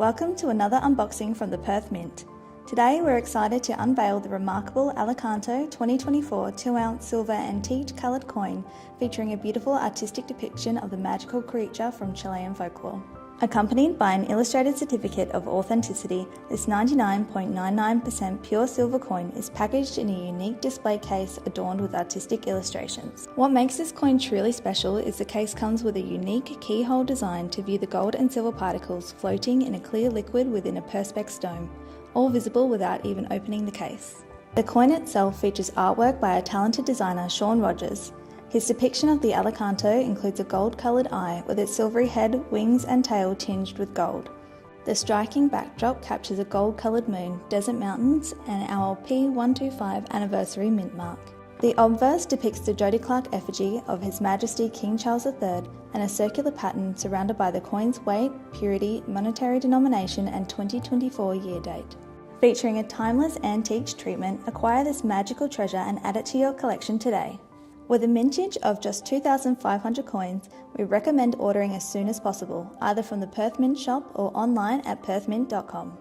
Welcome to another unboxing from the Perth Mint. Today we're excited to unveil the remarkable Alicanto 2024 2-ounce silver antique coloured coin featuring a beautiful artistic depiction of the magical creature from Chilean folklore. Accompanied by an illustrated certificate of authenticity, this 99.99% pure silver coin is packaged in a unique display case adorned with artistic illustrations. What makes this coin truly special is the case comes with a unique keyhole design to view the gold and silver particles floating in a clear liquid within a perspex dome, all visible without even opening the case. The coin itself features artwork by a talented designer, Sean Rogers. His depiction of the Alicanto includes a gold-coloured eye with its silvery head, wings and tail tinged with gold. The striking backdrop captures a gold-coloured moon, desert mountains and our P125 anniversary mint mark. The obverse depicts the Jody Clark effigy of His Majesty King Charles III and a circular pattern surrounded by the coin's weight, purity, monetary denomination and 2024 year date. Featuring a timeless antique treatment, acquire this magical treasure and add it to your collection today. With a mintage of just 2,500 coins, we recommend ordering as soon as possible, either from the Perth Mint shop or online at perthmint.com.